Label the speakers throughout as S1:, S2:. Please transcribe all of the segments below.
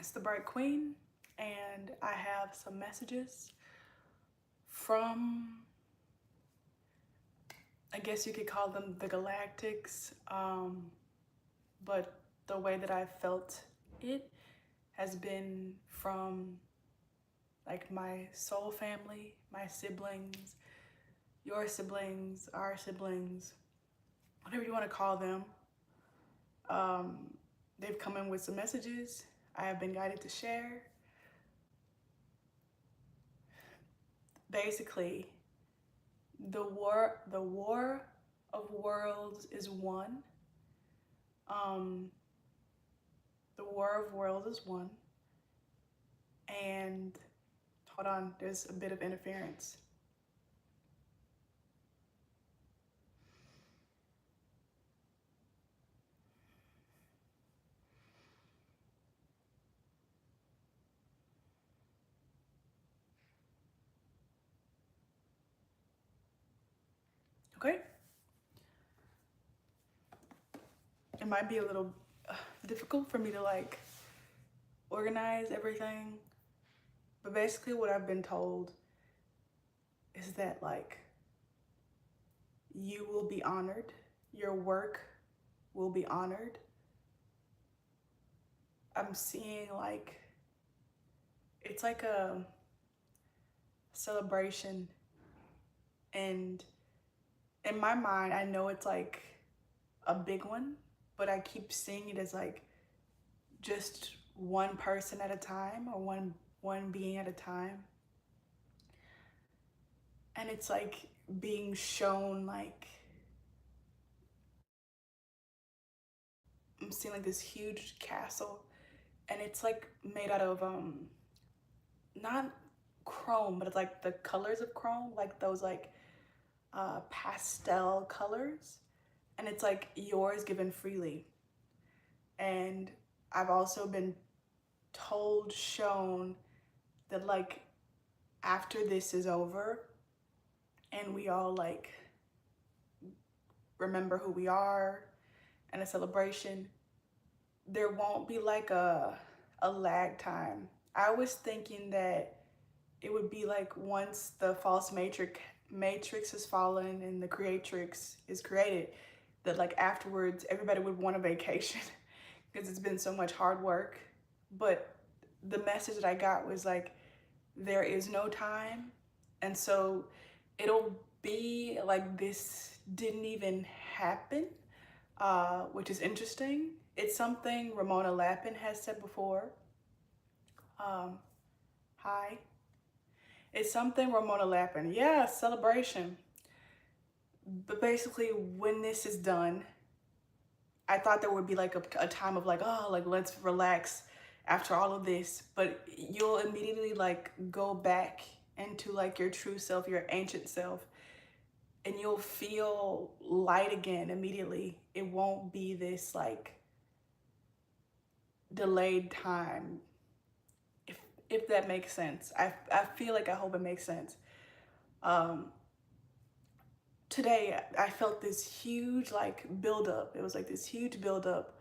S1: It's the Bright Queen, and I have some messages from, I guess you could call them the Galactics, but the way that I felt it has been from like my soul family, my siblings, your siblings, our siblings, whatever you want to call them. They've come in with some messages I have been guided to share. Basically, the war of worlds is won. Um, the war of worlds is won. And hold on, there's a bit of interference. Okay. It might be a little difficult for me to like organize everything, but basically what I've been told is that like you will be honored, your work will be honored. I'm seeing like it's like a celebration, and in my mind I know it's like a big one, but I keep seeing it as like just one person at a time, or one being at a time. And it's like being shown like I'm seeing like this huge castle, and it's like made out of not chrome, but it's like the colors of chrome, like those like pastel colors, and it's like yours given freely. And I've also been told, shown that like after this is over and we all like remember who we are and a celebration, there won't be like a lag time. I was thinking that it would be like once the false matrix has fallen and the creatrix is created, that like afterwards everybody would want a vacation because it's been so much hard work. But the message that I got was like there is no time, and so it'll be like this didn't even happen, which is interesting. It's something Ramona Lappin has said before. Hi. It's something Ramona Lappin. Yeah, celebration. But basically, when this is done, I thought there would be like a time of like, oh, like let's relax after all of this. But you'll immediately like go back into like your true self, your ancient self, and you'll feel light again immediately. It won't be this like delayed time, if that makes sense. I feel like I hope it makes sense. Um, Today I felt this huge like buildup. It was like this huge buildup,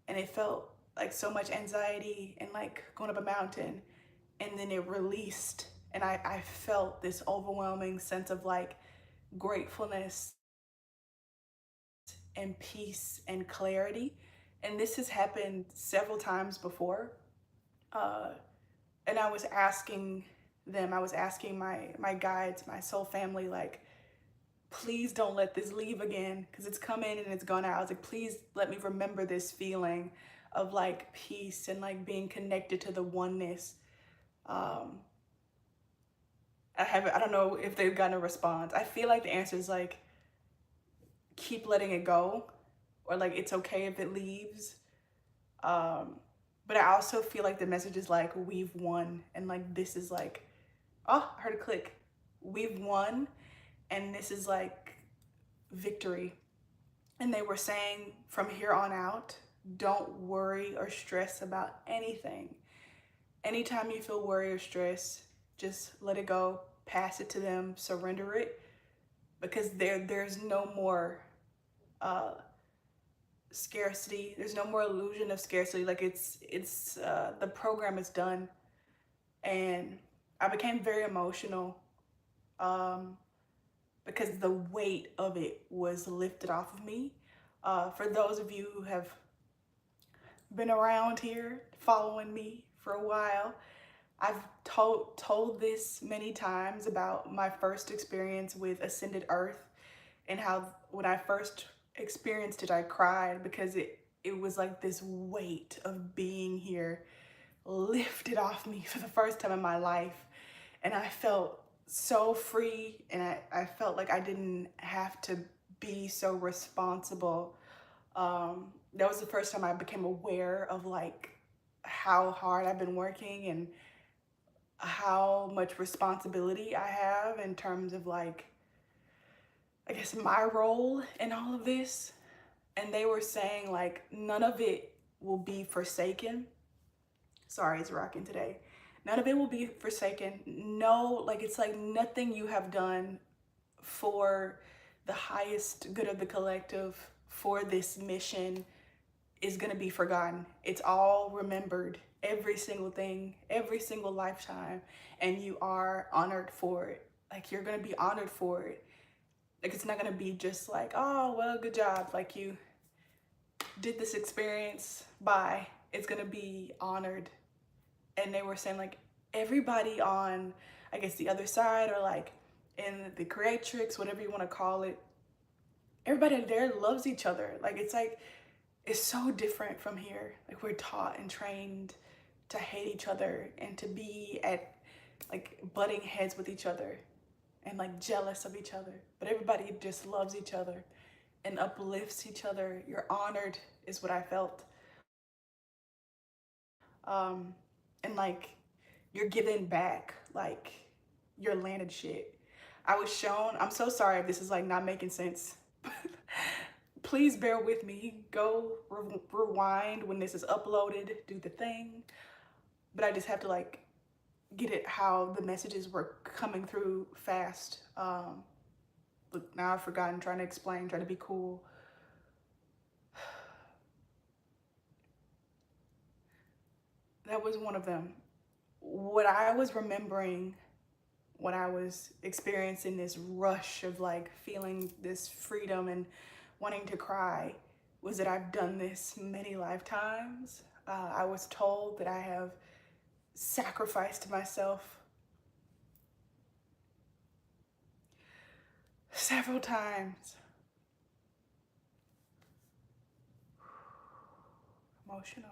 S1: and it felt like so much anxiety and like going up a mountain, and then it released, and I felt this overwhelming sense of like gratefulness and peace and clarity. And this has happened several times before. Uh, and I was asking them, I was asking my guides, my soul family, like, please don't let this leave again, because it's come in and it's gone out. I was like, please let me remember this feeling of like peace and like being connected to the oneness. Um, I don't know if they've gotten a response. I feel like the answer is like, keep letting it go, or like it's okay if it leaves. But I also feel like the message is like, we've won, and like this is like, oh, I heard a click. We've won, and this is like victory. And they were saying from here on out, don't worry or stress about anything. Anytime you feel worry or stress, just let it go, pass it to them, surrender it, because there's no more scarcity. There's no more illusion of scarcity. Like it's the program is done. And I became very emotional, um, because the weight of it was lifted off of me. For those of you who have been around here following me for a while, I've told this many times about my first experience with Ascended Earth, and how when I first experienced it, I cried because it was like this weight of being here lifted off me for the first time in my life. And I felt so free, and I felt like I didn't have to be so responsible. That was the first time I became aware of like how hard I've been working and how much responsibility I have in terms of like, I guess, my role in all of this. And they were saying like none of it will be forsaken. Sorry, it's rocking today. None of it will be forsaken. No, like it's like nothing you have done for the highest good of the collective, for this mission, is going to be forgotten. It's all remembered, every single thing, every single lifetime, and you are honored for it. Like you're going to be honored for it. Like it's not going to be just like, oh, well, good job. Like you did this experience, bye. It's going to be honored. And they were saying like everybody on, I guess, the other side, or like in the creatrix, whatever you want to call it, everybody there loves each other. Like it's so different from here. Like we're taught and trained to hate each other and to be at like butting heads with each other and like jealous of each other. But everybody just loves each other and uplifts each other. You're honored is what I felt. And like you're giving back like your landed shit. I was shown, I'm so sorry if this is like not making sense. Please bear with me. Go rewind when this is uploaded, do the thing. But I just have to like get it how the messages were coming through fast. Look, now I've forgotten, trying to explain, trying to be cool. That was one of them. What I was remembering when I was experiencing this rush of like feeling this freedom and wanting to cry was that I've done this many lifetimes. I was told that I have sacrificed myself several times. Emotional.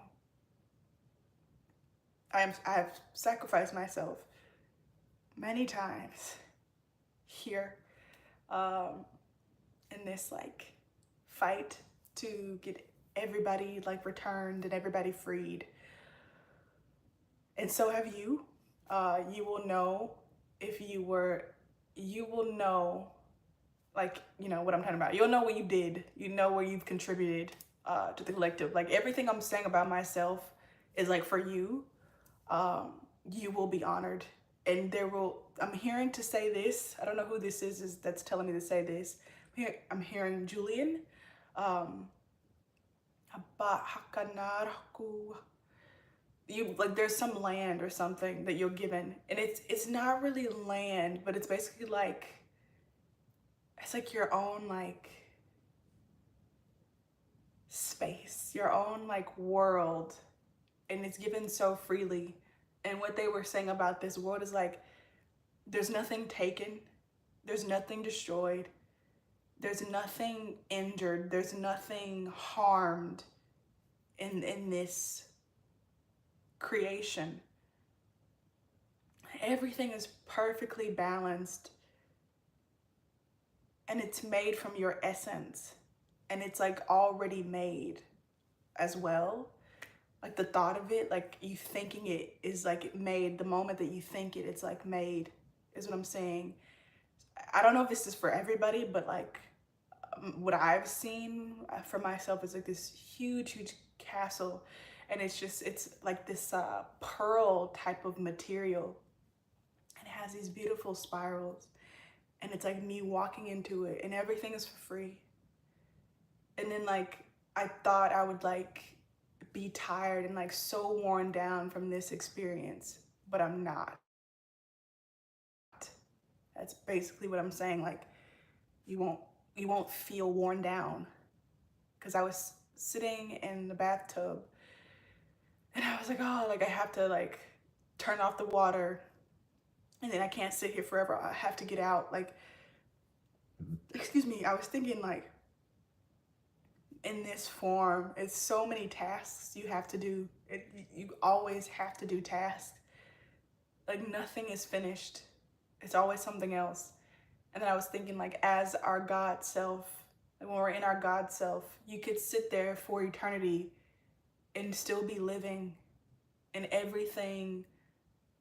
S1: I have sacrificed myself many times here, in this like fight to get everybody like returned and everybody freed. And so have you. You will know if you will know, like, you know what I'm talking about. You'll know what you did. You know where you've contributed to the collective. Like everything I'm saying about myself is like for you. You will be honored. And I'm hearing to say this. I don't know who this is that's telling me to say this. I'm hearing Julian. You like there's some land or something that you're given, and it's not really land, but it's basically like it's like your own like space, your own like world, and it's given so freely. And what they were saying about this world is like there's nothing taken, there's nothing destroyed, there's nothing injured, there's nothing harmed in this creation. Everything is perfectly balanced, and it's made from your essence, and it's like already made as well. Like the thought of it, like you thinking it is like made. The moment that you think it, it's like made, is what I'm saying. I don't know if this is for everybody, but like what I've seen for myself is like this huge castle, and it's like this pearl type of material, and it has these beautiful spirals, and it's like me walking into it, and everything is for free. And then like I thought I would like be tired and like so worn down from this experience, but I'm not. That's basically what I'm saying. Like you won't you won't feel worn down, because I was sitting in the bathtub and I was like, oh, like I have to like turn off the water, and then I can't sit here forever. I have to get out. Like, excuse me, I was thinking like in this form, it's so many tasks you have to do. You always have to do tasks. Like nothing is finished. It's always something else. And then I was thinking like as our God self, like when we're in our God self, you could sit there for eternity and still be living, and everything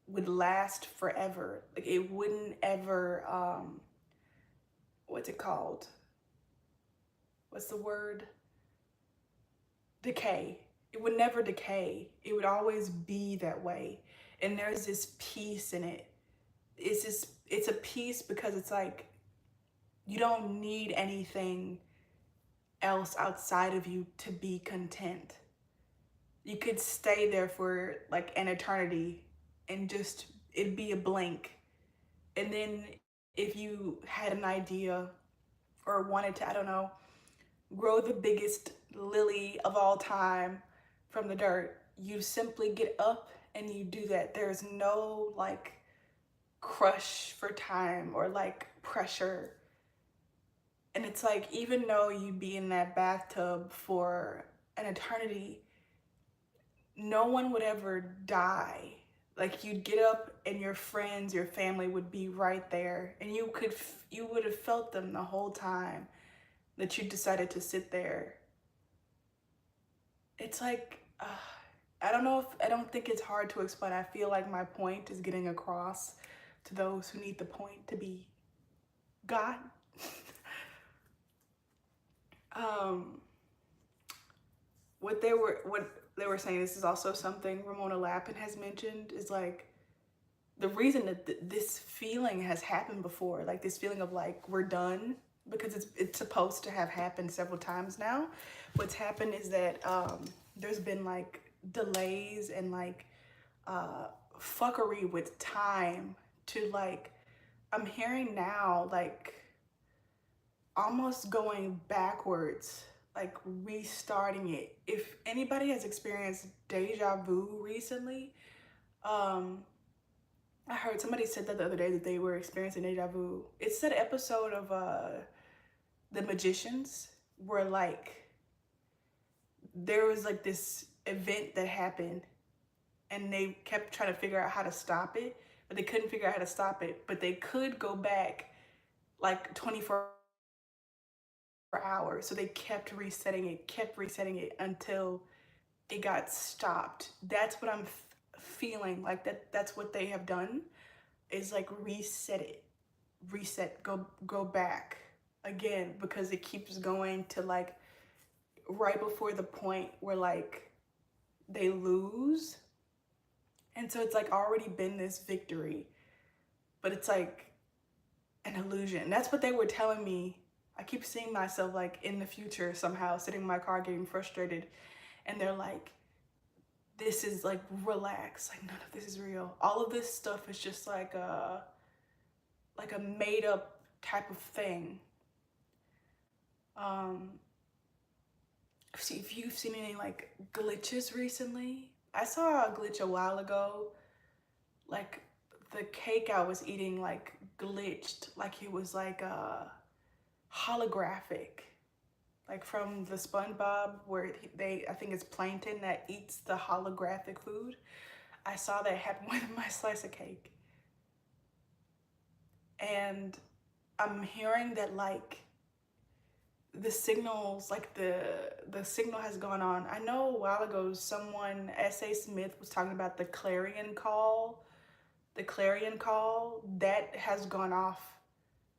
S1: would last forever. Like it wouldn't ever what's it called? What's the word? Decay. It would never decay. It would always be that way. And there's this peace in it. It's a peace because it's like you don't need anything else outside of you to be content. You could stay there for like an eternity and just it'd be a blank. And then if you had an idea or wanted to, I don't know, grow the biggest lily of all time from the dirt, you simply get up and you do that. There's no like crush for time or like pressure. And it's like, even though you be in that bathtub for an eternity, no one would ever die. Like you'd get up and your friends, your family would be right there, and you would have felt them the whole time that you decided to sit there. It's like I don't think it's hard to explain. I feel like my point is getting across to those who need the point to be God. um what they were saying, this is also something Ramona Lappin has mentioned, is like the reason that this feeling has happened before, like this feeling of like we're done, because it's supposed to have happened several times now. What's happened is that there's been like delays and like fuckery with time to like, I'm hearing now like almost going backwards, like restarting it. If anybody has experienced deja vu recently, I heard somebody said that the other day that they were experiencing deja vu. It's that episode of The Magicians where like there was like this event that happened and they kept trying to figure out how to stop it, but they couldn't figure out how to stop it, but they could go back like 24 hours. So they kept resetting it until it got stopped. That's what I'm feeling like, that's what they have done, is like go back again, because it keeps going to like right before the point where like they lose. And so it's like already been this victory, but it's like an illusion. That's what they were telling me. I keep seeing myself like in the future somehow sitting in my car getting frustrated, and they're like, this is like, relax, like none of this is real. All of this stuff is just like a made up type of thing. See if you've seen any like glitches recently. I saw a glitch a while ago, like the cake I was eating like glitched, like it was like holographic, like from the SpongeBob where I think it's Plankton that eats the holographic food. I saw that happen with my slice of cake. And I'm hearing that like the signals, like the signal has gone on. I know a while ago someone, S.A. Smith, was talking about the clarion call. The clarion call that has gone off.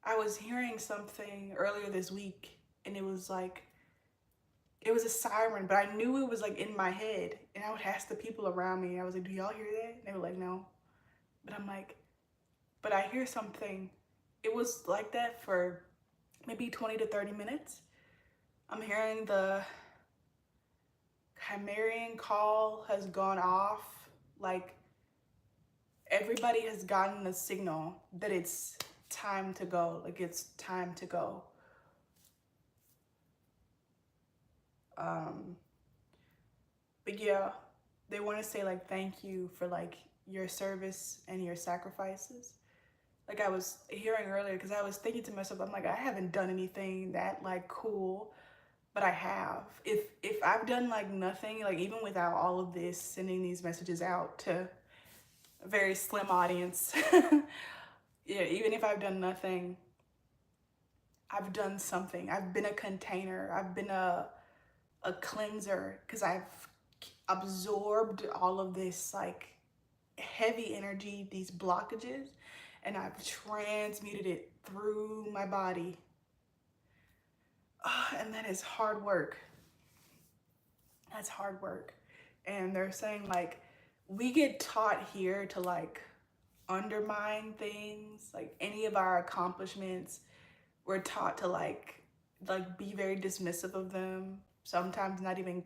S1: I was hearing something earlier this week and it was like, it was a siren, but I knew it was like in my head, and I would ask the people around me, I was like, do y'all hear that? And they were like, no. But I'm like, but I hear something. It was like that for maybe 20 to 30 minutes. I'm hearing the Hammerian call has gone off. Like, everybody has gotten a signal that it's time to go. Like, it's time to go. But yeah, they want to say like thank you for like your service and your sacrifices. Like I was hearing earlier, because I was thinking to myself, I'm like, I haven't done anything that like cool, but I have. If I've done like nothing, like even without all of this, sending these messages out to a very slim audience, yeah, even if I've done nothing, I've done something. I've been a container. I've been a cleanser, because I've absorbed all of this like heavy energy, these blockages, and I've transmuted it through my body. And that is hard work. That's hard work. And they're saying like, we get taught here to like undermine things, like any of our accomplishments. We're taught to like be very dismissive of them, sometimes not even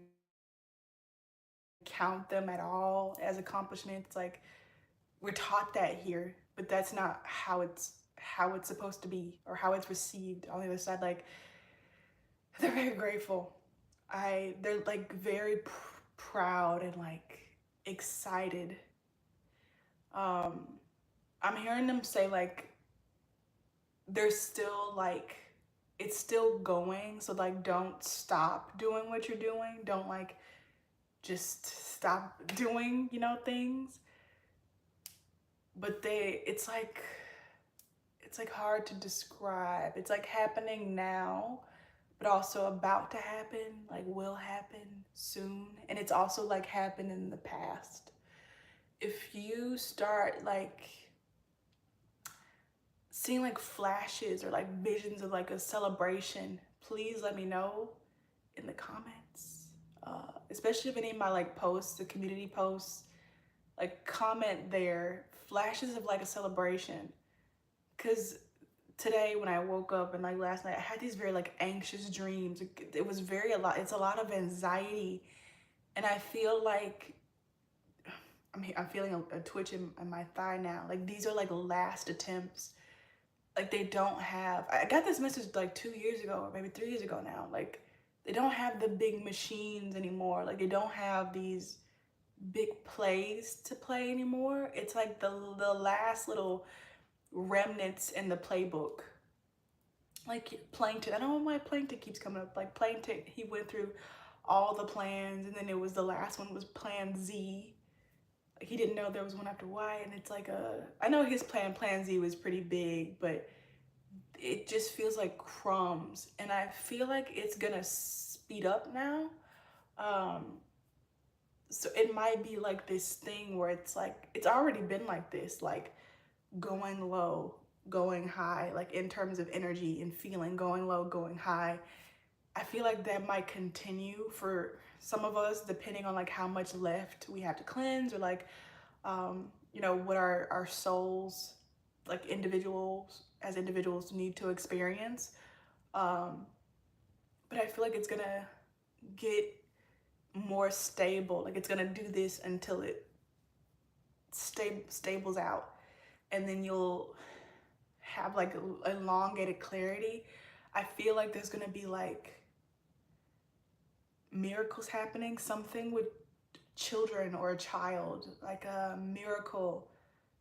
S1: count them at all as accomplishments. Like, we're taught that here, but that's not how it's supposed to be, or how it's received on the other side. Like, they're very grateful. They're like very proud and like excited. I'm hearing them say like they're still like, it's still going, so like don't stop doing what you're doing. Don't like just stop doing, things. But it's like hard to describe. It's like happening now, but also about to happen, like will happen soon. And it's also like happened in the past. If you start like seeing like flashes or like visions of like a celebration, please let me know in the comments. Especially if any of my like posts, the community posts, like comment there, flashes of like a celebration. Cause today when I woke up and like last night, I had these very like anxious dreams. It was it's a lot of anxiety. And I feel like, I'm feeling a twitch in my thigh now. Like these are like last attempts. Like they don't have, I got this message like 2 years ago, or maybe 3 years ago now. Like they don't have the big machines anymore. Like they don't have these big plays to play anymore. It's like the last little remnants in the playbook. Like Plankton, I don't know why Plankton keeps coming up. Like Plankton, he went through all the plans, and then it was the last one was Plan Z. He didn't know there was one after Y, and it's like I know his Plan Z was pretty big, but it just feels like crumbs, and I feel like it's gonna speed up now. So it might be like this thing where it's like, it's already been like this, like going low, going high, like in terms of energy and feeling, going low, going high. I feel like that might continue for some of us, depending on like how much left we have to cleanse, or like, what our souls, like as individuals need to experience. But I feel like it's gonna get more stable. Like it's gonna do this until it stables out, and then you'll have like elongated clarity. I feel like there's gonna be like miracles happening, something with children or a child, like a miracle,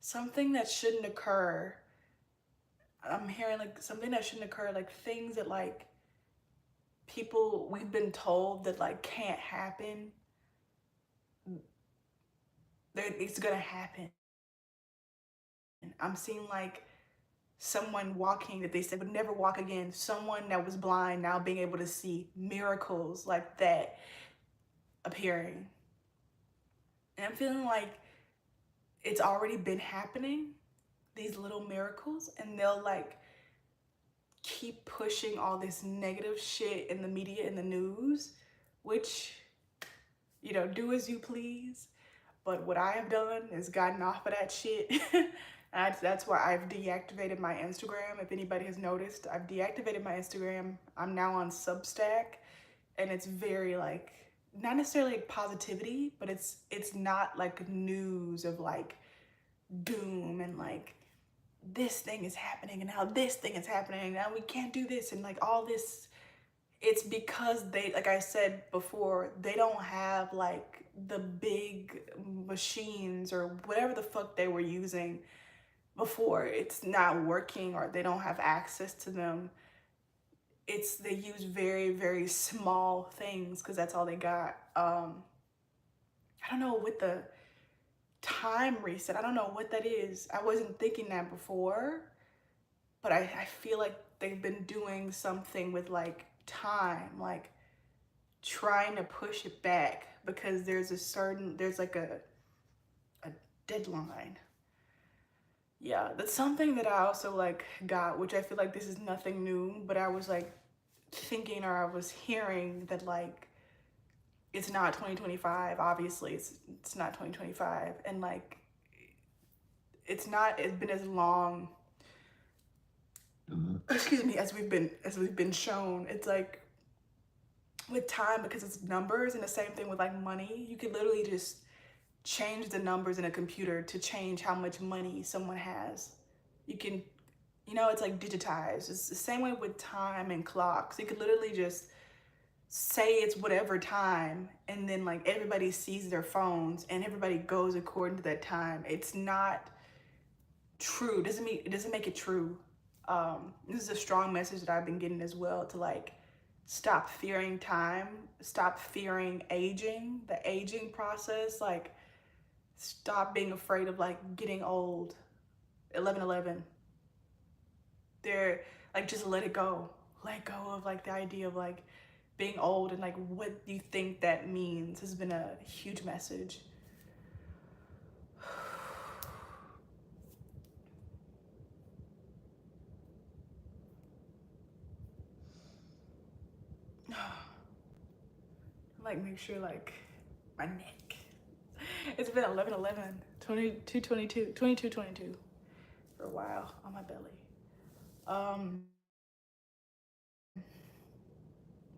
S1: something that shouldn't occur. I'm hearing like something that shouldn't occur, like things that like people, we've been told that like can't happen. It's gonna happen. I'm seeing like someone walking that they said would never walk again, someone that was blind now being able to see, miracles like that appearing. And I'm feeling like it's already been happening, these little miracles, and they'll like keep pushing all this negative shit in the media, in the news, which, do as you please. But what I have done is gotten off of that shit. That's why I've deactivated my Instagram. If anybody has noticed, I've deactivated my Instagram. I'm now on Substack, and it's very like not necessarily like positivity, but it's not like news of like doom and like this thing is happening and now this thing is happening and now we can't do this and like all this. It's because they, like I said before, they don't have like the big machines or whatever the fuck they were using before. It's not working or they don't have access to them. It's, they use very, very small things because that's all they got. I don't know, with the time reset, I don't know what that is. I wasn't thinking that before, but I feel like they've been doing something with like time, like trying to push it back because there's like a deadline. Yeah, that's something that I also like got, which I feel like this is nothing new, but I was like thinking, or I was hearing that like it's not 2025, obviously it's not 2025, and like it's been as long, excuse me, as we've been shown. It's like with time, because it's numbers, and the same thing with like money. You could literally just change the numbers in a computer to change how much money someone has. You can, you know, it's like digitized. It's the same way with time and clocks. You could literally just say it's whatever time, and then like everybody sees their phones and everybody goes according to that time. It's not true. It doesn't make it true. This is a strong message that I've been getting as well, to like stop fearing time, stop fearing aging, the aging process, like stop being afraid of like getting old. 11/11. They're like, just let it go. Let go of like the idea of like being old and like what you think that means has been a huge message. Like make sure like my neck. It's been 11/11, 22/22, 22/22 for a while on my belly.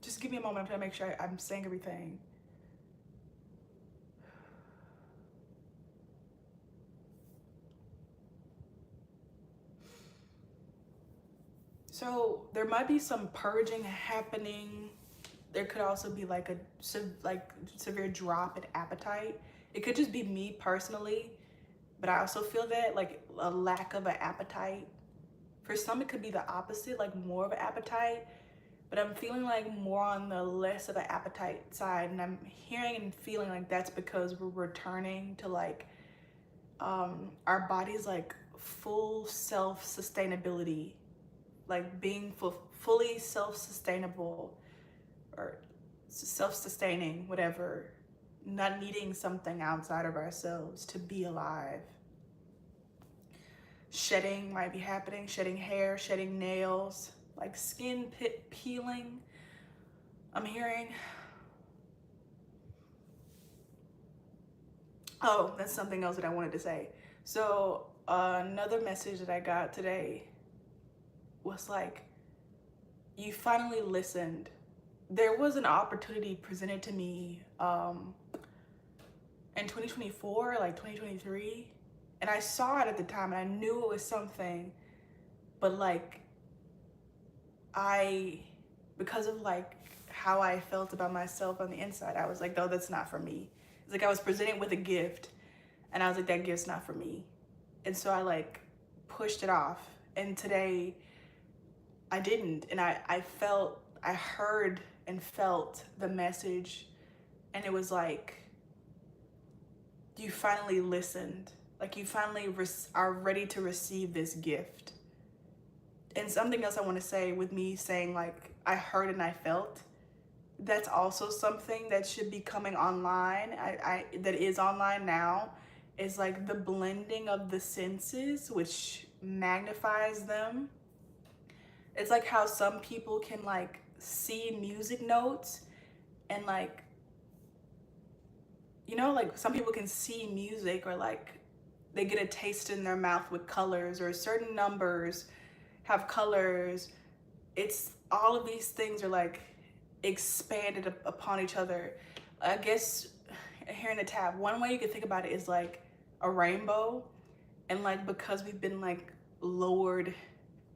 S1: Just give me a moment. I'm trying to make sure I'm saying everything. So there might be some purging happening. There could also be like a severe drop in appetite. It could just be me personally, but I also feel that like a lack of an appetite. For some, it could be the opposite, like more of an appetite, but I'm feeling like more on the less of an appetite side. And I'm hearing and feeling like that's because we're returning to like our body's like full self-sustainability, like being fully self-sustainable or self-sustaining, whatever, not needing something outside of ourselves to be alive. Shedding might be happening, shedding hair, shedding nails, like skin peeling, I'm hearing. Oh, that's something else that I wanted to say. So another message that I got today was like, you finally listened. There was an opportunity presented to me in 2024, like 2023, and I saw it at the time and I knew it was something, but like because of like how I felt about myself on the inside, I was like, no, that's not for me. It's like I was presented with a gift and I was like, that gift's not for me. And so I like pushed it off, and today I didn't. And I heard and felt the message, and it was like, you finally listened. Like you finally are ready to receive this gift. And something else I want to say with me saying like, I heard and I felt, that's also something that should be coming online. That is online now, is like the blending of the senses, which magnifies them. It's like how some people can like see music notes and like, you know, like some people can see music, or like they get a taste in their mouth with colors, or certain numbers have colors. It's all of these things are like expanded upon each other. I guess here in the tab, one way you could think about it is like a rainbow, and like because we've been like lowered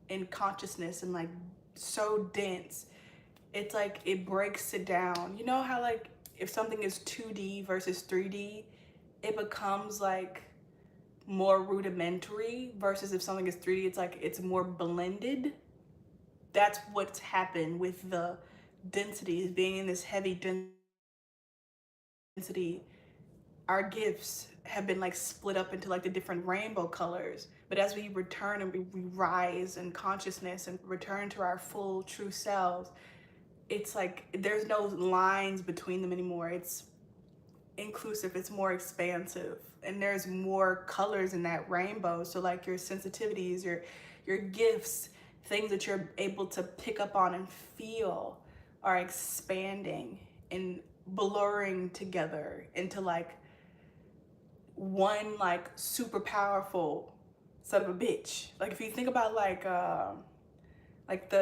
S1: in consciousness and like so dense, it's like it breaks it down. You know how like if something is 2D versus 3D, it becomes like more rudimentary, versus if something is 3D, it's like it's more blended. That's what's happened with the densities being in this heavy density. Our gifts have been like split up into like the different rainbow colors, but as we return and we rise in consciousness and return to our full true selves, it's like there's no lines between them anymore. It's inclusive, it's more expansive, and there's more colors in that rainbow. So like your sensitivities, your gifts, things that you're able to pick up on and feel are expanding and blurring together into like one like super powerful son of a bitch. Like if you think about like the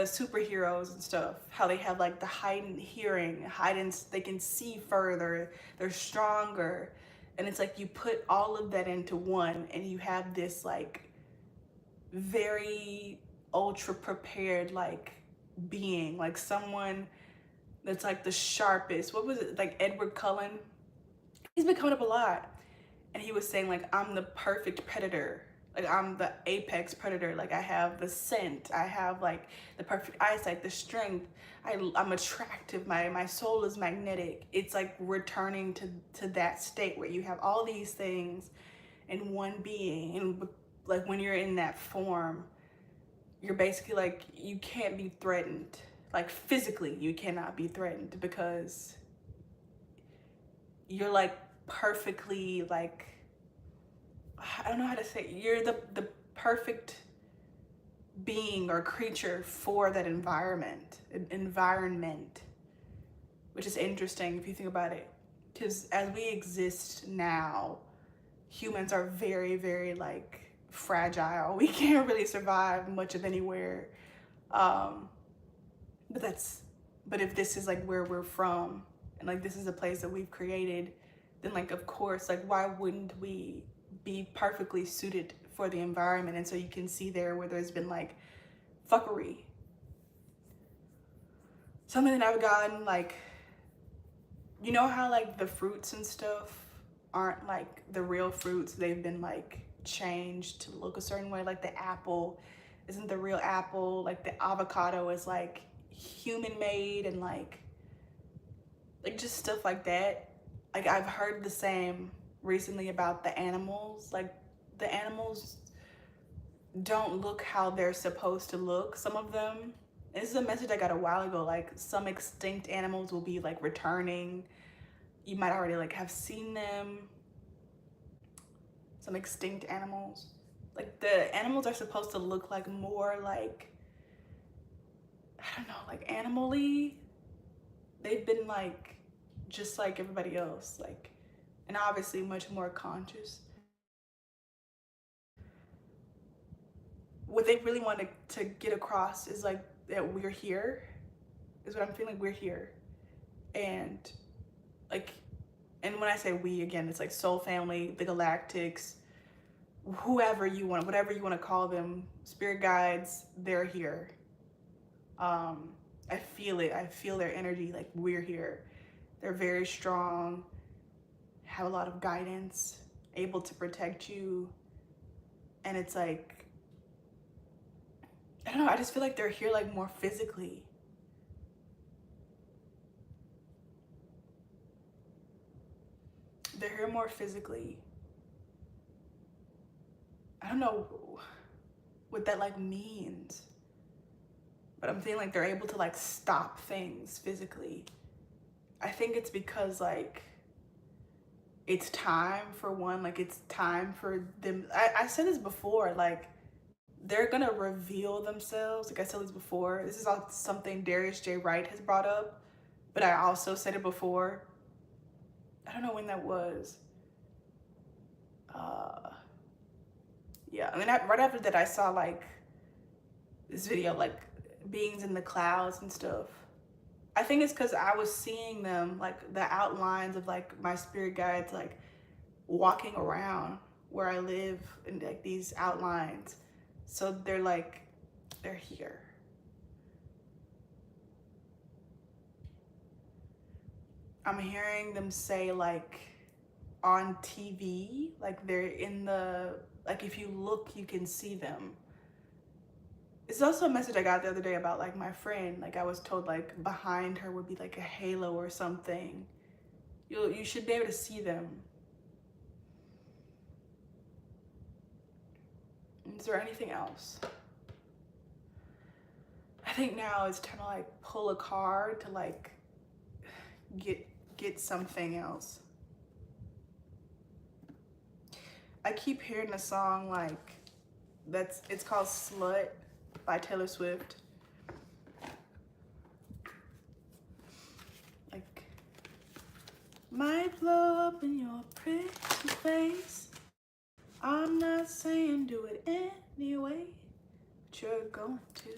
S1: superheroes and stuff, how they have like the heightened hearing, heightened, they can see further, they're stronger. And it's like you put all of that into one and you have this like very ultra prepared like being, like someone that's like the sharpest. What was it, like Edward Cullen? He's been coming up a lot. And he was saying like, I'm the perfect predator. Like I'm the apex predator. Like I have the scent, I have like the perfect eyesight, the strength. I'm attractive. My soul is magnetic. It's like returning to that state where you have all these things in one being. And like when you're in that form, you're basically like, you can't be threatened. Like physically, you cannot be threatened because you're like perfectly like, I don't know how to say it. You're the perfect being or creature for that environment, which is interesting if you think about it. Because as we exist now, humans are very, very like fragile. We can't really survive much of anywhere. Um, but if this is like where we're from and like this is a place that we've created, then like of course, like why wouldn't we be perfectly suited for the environment? And so you can see there where there's been like fuckery. Something that I've gotten like, you know how like the fruits and stuff aren't like the real fruits, they've been like changed to look a certain way. Like the apple isn't the real apple, like the avocado is like human made, and like just stuff like that. Like I've heard the same recently about the animals. Like the animals don't look how they're supposed to look, some of them. This is a message I got a while ago. Like some extinct animals will be like returning. You might already like have seen them. Some extinct animals. Like the animals are supposed to look like more like, I don't know, like animal-y. They've been like just like everybody else, like, and obviously much more conscious. What they really wanted to get across is like that we're here, is what I'm feeling. We're here. And like, and when I say we, again, it's like soul family, the galactics, whoever you want, whatever you want to call them, spirit guides, they're here. I feel it. I feel their energy. Like we're here. They're very strong, have a lot of guidance, able to protect you. And it's like, I don't know, I just feel like they're here like more physically. They're here more physically. I don't know what that like means, but I'm feeling like they're able to like stop things physically. I think it's because like it's time for one, like it's time for them. I said this before, like they're gonna reveal themselves. Like I said this before, this is all something Darius J. Wright has brought up, but I also said it before. I don't know when that was. Yeah, I mean, right after that, I saw like this video, like beings in the clouds and stuff. I think it's because I was seeing them, like the outlines of like my spirit guides, like walking around where I live in like these outlines. So they're here. I'm hearing them say like on TV, like they're in the, like if you look, you can see them. It's also a message I got the other day about like my friend. Like I was told like behind her would be like a halo or something. You should be able to see them. Is there anything else? I think now it's time to like pull a card to like get something else. I keep hearing a song like it's called Slut by Taylor Swift. Like, might blow up in your pretty face. I'm not saying do it anyway, but you're going to.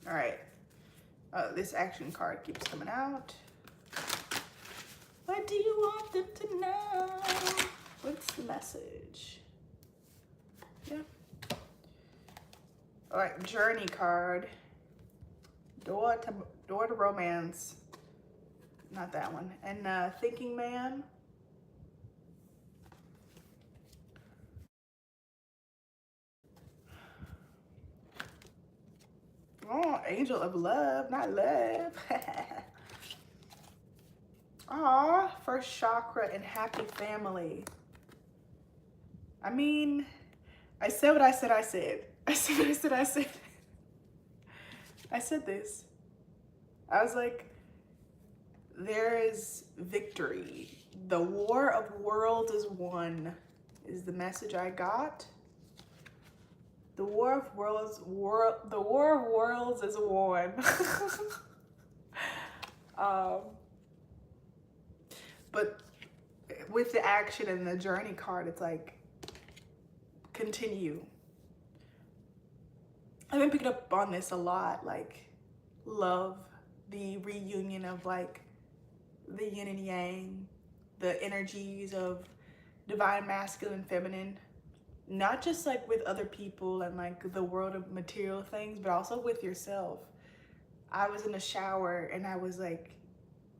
S1: All right, this action card keeps coming out. What do you want them to know? What's the message? Yeah. All right, journey card. Door to romance. Not that one. And thinking man. Oh, angel of love, not love. Aw, first chakra and happy family. I mean, I said what I said I said. I said what I said I said. I said this. I was like, there is victory. The war of worlds is won, is the message I got. The war of worlds, the war of worlds is won. But with the action and the journey card, it's like, continue. I've been picking up on this a lot, like love, the reunion of like the yin and yang, the energies of divine masculine, feminine, not just like with other people and like the world of material things, but also with yourself. I was in the shower and I was like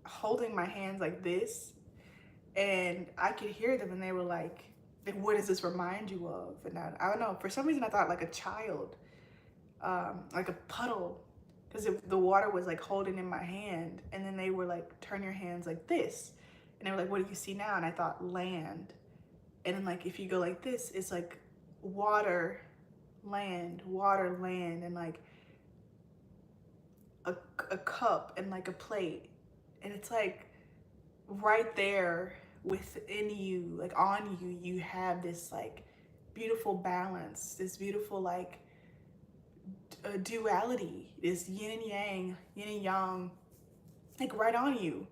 S1: holding my hands like this, and I could hear them and they were like, what does this remind you of? And I don't know, for some reason I thought like a child, like a puddle, because the water was like holding in my hand, and then they were like, turn your hands like this, and they were like, what do you see now? And I thought land. And then like if you go like this, it's like water, land, and like a cup and like a plate, and it's like right there within you, like on you, you have this like beautiful balance, this beautiful like duality, this yin and yang, like right on you.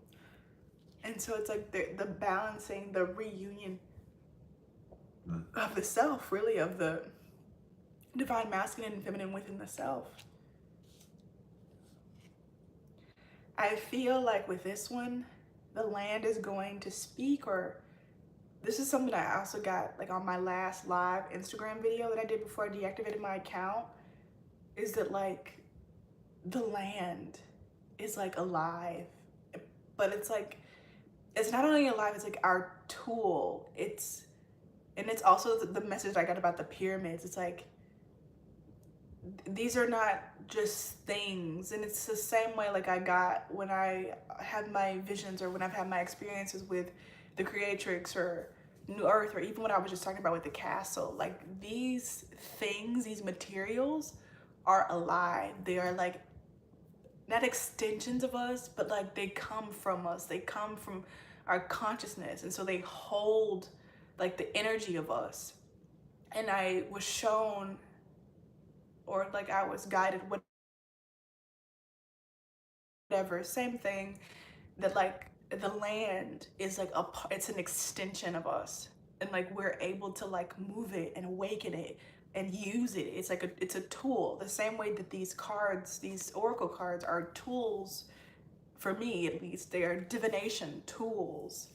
S1: And so it's like the balancing, the reunion of the self, really, of the divine masculine and feminine within the self. I feel like with this one, the land is going to speak, or this is something I also got like on my last live Instagram video that I did before I deactivated my account, is that like the land is like alive, but it's like, it's not only alive, it's like our tool. And it's also the message I got about the pyramids. It's like, these are not just things. And it's the same way like I got when I had my visions, or when I've had my experiences with the creatrix or New Earth, or even what I was just talking about with the castle. Like these things, these materials are alive. They are like not extensions of us, but like they come from us. They come from our consciousness. And so they hold like the energy of us. And I was shown, or like I was guided, whatever, same thing, that like the land is like it's an extension of us, and like we're able to like move it and awaken it and use it. It's like it's a tool. The same way that these cards, these oracle cards, are tools, for me at least, they are divination tools.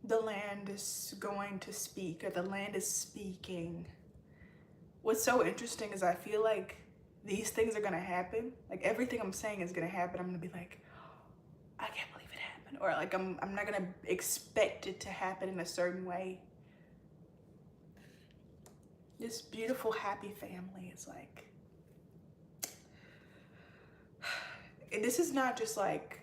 S1: The land is going to speak, or the land is speaking. What's so interesting is I feel like these things are gonna happen. Like everything I'm saying is gonna happen. I'm gonna be like, I can't believe it happened. Or like I'm not gonna expect it to happen in a certain way. This beautiful, happy family is like, and this is not just like,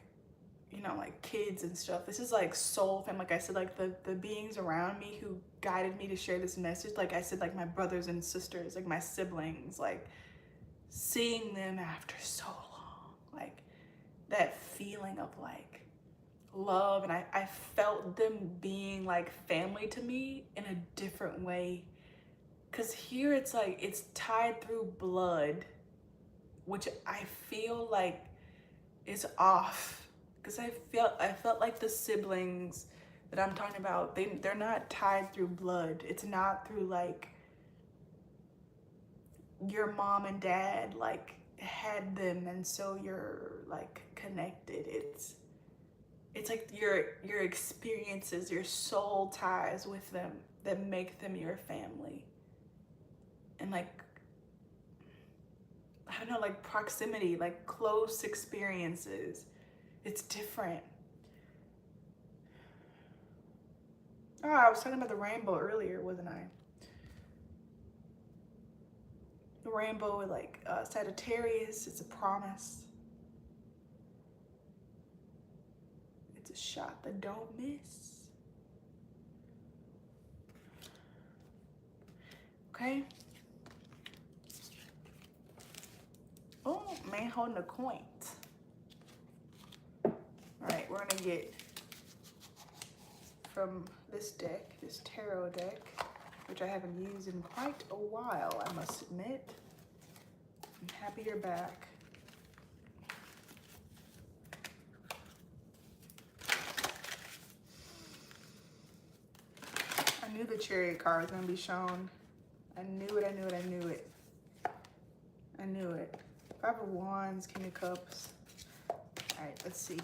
S1: you know, like kids and stuff. This is like soul family. Like I said, like the beings around me who guided me to share this message. Like I said, like my brothers and sisters, like my siblings, like seeing them after so long, like that feeling of like love. And I felt them being like family to me in a different way. Cause here it's like, it's tied through blood, which I feel like is off. Because I felt like the siblings that I'm talking about, they're not tied through blood. It's not through like your mom and dad like had them and so you're like connected. It's like your experiences, your soul ties with them that make them your family. And like, I don't know, like proximity, like close experiences. It's different. Oh, I was talking about the rainbow earlier, wasn't I? The rainbow with like Sagittarius, it's a promise. It's a shot that don't miss. Okay. Oh, man holding a coin. All right, we're gonna get from this deck, this tarot deck, which I haven't used in quite a while, I must admit. I'm happy you're back. I knew the Chariot card was gonna be shown. I knew it, I knew it, I knew it. I knew it. Five of Wands, King of Cups. All right, let's see.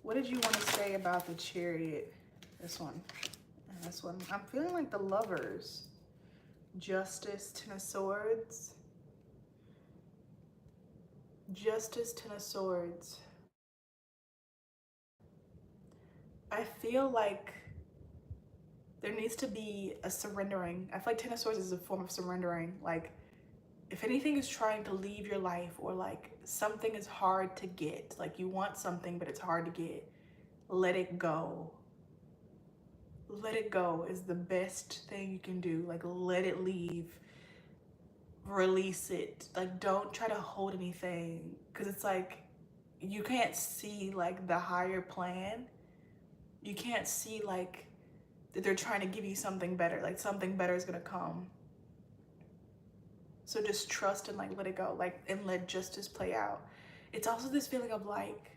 S1: What did you want to say about the Chariot? This one and this one. I'm feeling like the Lovers. Justice, Ten of Swords. Justice, Ten of Swords. I feel like there needs to be a surrendering. I feel like Ten of Swords is a form of surrendering. Like, if anything is trying to leave your life, or like something is hard to get, like you want something but it's hard to get, let it go. Let it go is the best thing you can do. Like, let it leave. Release it. Like, don't try to hold anything, because it's like you can't see like the higher plan. You can't see like that they're trying to give you something better. Like something better is gonna come. So just trust and like let it go, like, and let justice play out. It's also this feeling of like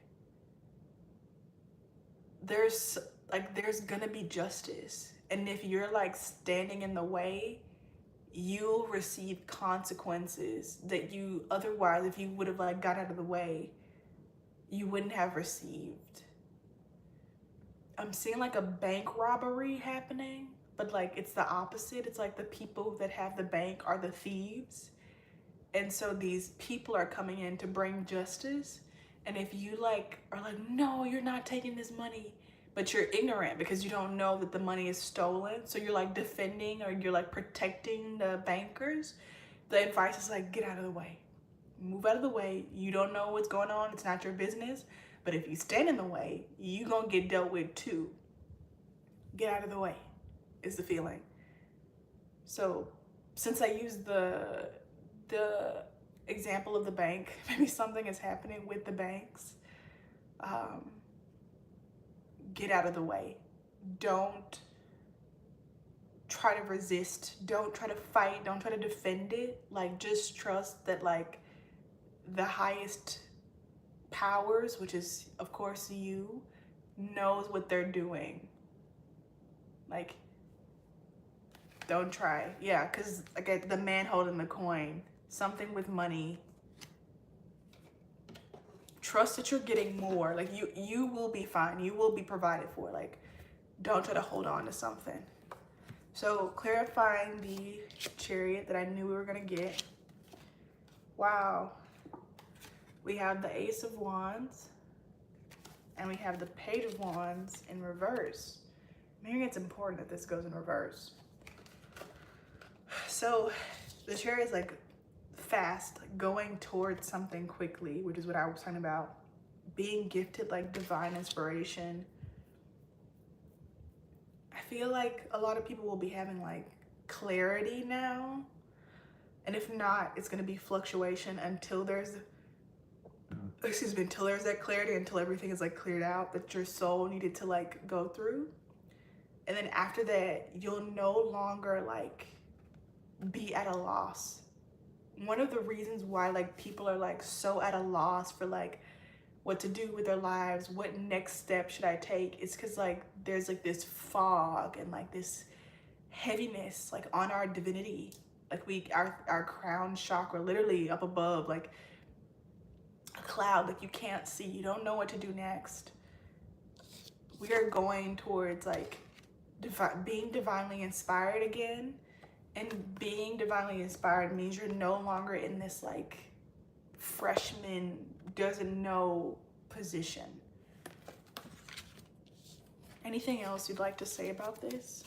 S1: there's gonna be justice, and if you're like standing in the way, you'll receive consequences that you otherwise, if you would have like got out of the way, you wouldn't have received. I'm seeing like a bank robbery happening, but like it's the opposite. It's like the people that have the bank are the thieves. And so these people are coming in to bring justice. And if you like are like, no, you're not taking this money, but you're ignorant because you don't know that the money is stolen, so you're like defending or you're like protecting the bankers, the advice is like, get out of the way. Move out of the way. You don't know what's going on. It's not your business. But if you stand in the way, you're going to get dealt with too. Get out of the way is the feeling. So since I used the example of the bank, maybe something is happening with the banks. Get out of the way. Don't try to resist. Don't try to fight. Don't try to defend it. Like, just trust that like the highest powers, which is of course you, knows what they're doing. Like, Don't try. Yeah, because again, the man holding the coin, something with money. Trust that you're getting more. Like you will be fine. You will be provided for. Like, don't try to hold on to something. So clarifying the Chariot that I knew we were gonna get. Wow. We have the Ace of Wands and we have the Page of Wands in reverse. Maybe it's important that this goes in reverse. So the Chariot is like fast, going towards something quickly, which is what I was talking about. Being gifted like divine inspiration. I feel like a lot of people will be having like clarity now. And if not, it's going to be fluctuation until there's, until there's that clarity, until everything is like cleared out that your soul needed to like go through. And then after that, you'll no longer like be at a loss. One of the reasons why like people are like so at a loss for like what to do with their lives, what next step should I take, is because like there's like this fog and like this heaviness like on our divinity. Like our crown chakra literally up above, like a cloud, like you can't see, you don't know what to do next. We are going towards like being divinely inspired again. And being divinely inspired means you're no longer in this like freshman doesn't know position. Anything else you'd like to say about this?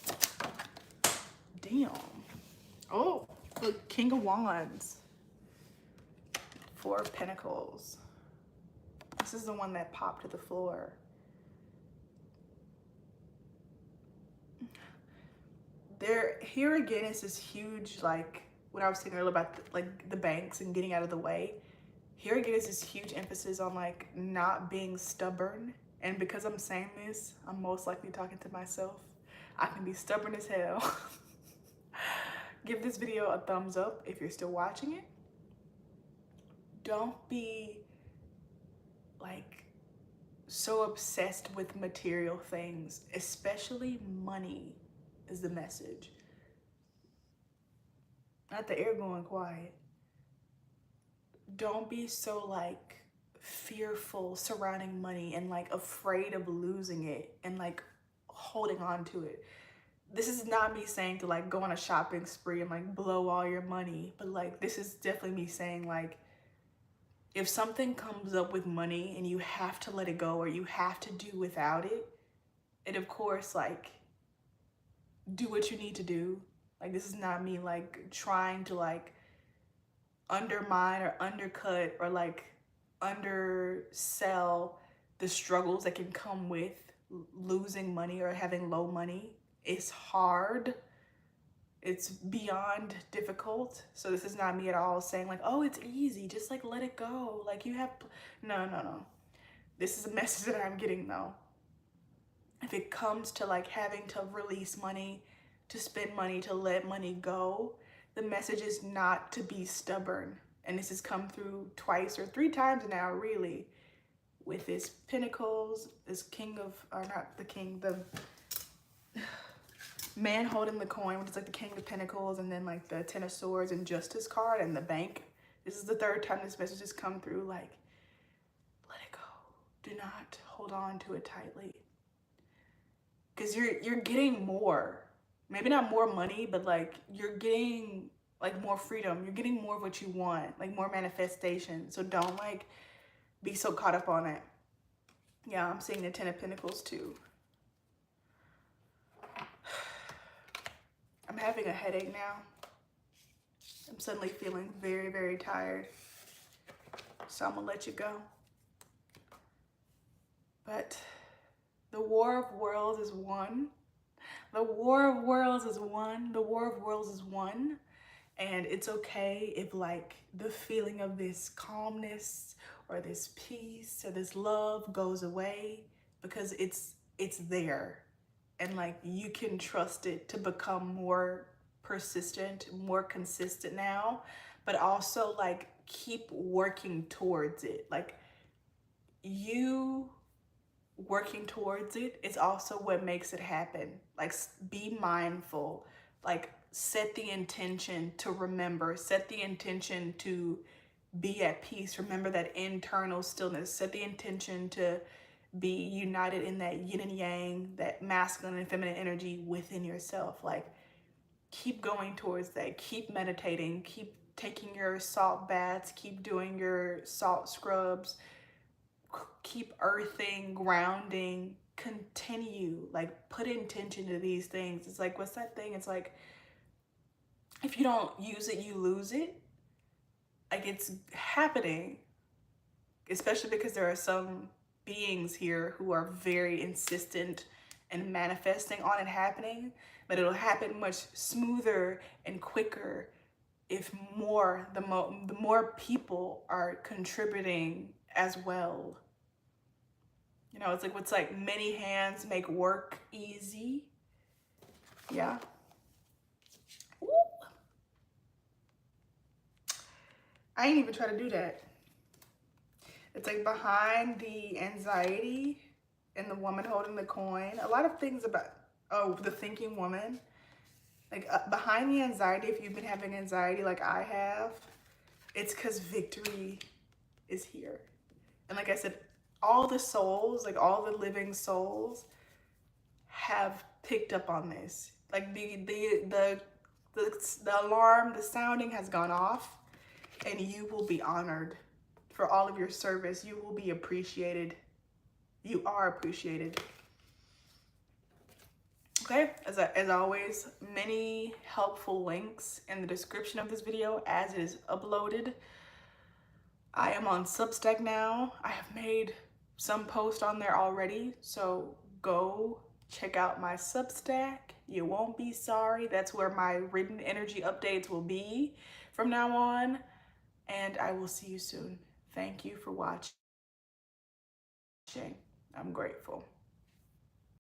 S1: Damn. Oh, look, King of Wands. Four of Pentacles. This is the one that popped to the floor. Here again is this huge, like what I was saying earlier about like the banks and getting out of the way. Here again is this huge emphasis on like not being stubborn. And because I'm saying this, I'm most likely talking to myself. I can be stubborn as hell. Give this video a thumbs up if you're still watching it. Don't be like so obsessed with material things, especially money is the message. Not the air going quiet. Don't be so like fearful surrounding money and like afraid of losing it and like holding on to it. This is not me saying to like go on a shopping spree and like blow all your money, but like this is definitely me saying like if something comes up with money and you have to let it go or you have to do without it, and of course like do what you need to do. Like this is not me like trying to like undermine or undercut or like undersell the struggles that can come with losing money or having low money. It's hard. It's beyond difficult. So this is not me at all saying like, oh, it's easy, just like let it go. Like you have, no. This is a message that I'm getting though. If it comes to like having to release money, to spend money, to let money go, the message is not to be stubborn. And this has come through twice or three times now, really, with this Pentacles, this King of, or not the King, the man holding the coin, which is like the King of Pentacles, and then like the Ten of Swords and Justice card and the Bank. This is the third time this message has come through, like, let it go. Do not hold on to it tightly. Because you're getting more. Maybe not more money, but like you're getting like more freedom. You're getting more of what you want, like more manifestation. So don't like be so caught up on it. Yeah, I'm seeing the Ten of Pentacles too. I'm having a headache now. I'm suddenly feeling very, very tired. So I'm gonna let you go. But the War of Worlds is won. The War of Worlds is won. The War of Worlds is won. And it's okay if like the feeling of this calmness or this peace or this love goes away, because it's there. And like you can trust it to become more persistent, more consistent now, but also like keep working towards it. Like you working towards it is also what makes it happen. Like be mindful. Like set the intention to remember, set the intention to be at peace. Remember that internal stillness. Set the intention to be united in that yin and yang, that masculine and feminine energy within yourself. Like, keep going towards that. Keep meditating. Keep taking your salt baths. Keep doing your salt scrubs. Keep earthing, grounding. Continue. Like, put intention to these things. It's like, what's that thing? It's like, if you don't use it, you lose it. Like, it's happening, especially because there are some beings here who are very insistent and manifesting on it happening, but it'll happen much smoother and quicker if the more people are contributing as well. You know, it's like what's like many hands make work easy. Yeah. Ooh. I ain't even try to do that. It's like behind the anxiety and the woman holding the coin, a lot of things about, oh, the thinking woman, like behind the anxiety, if you've been having anxiety like I have, it's because victory is here. And like I said, all the souls, like all the living souls have picked up on this. Like the alarm, the sounding has gone off, and you will be honored for all of your service. You will be appreciated. You are appreciated. Okay, as always, many helpful links in the description of this video as it is uploaded. I am on Substack now. I have made some posts on there already, so go check out my Substack. You won't be sorry. That's where my written energy updates will be from now on, and I will see you soon. Thank you for watching. I'm grateful.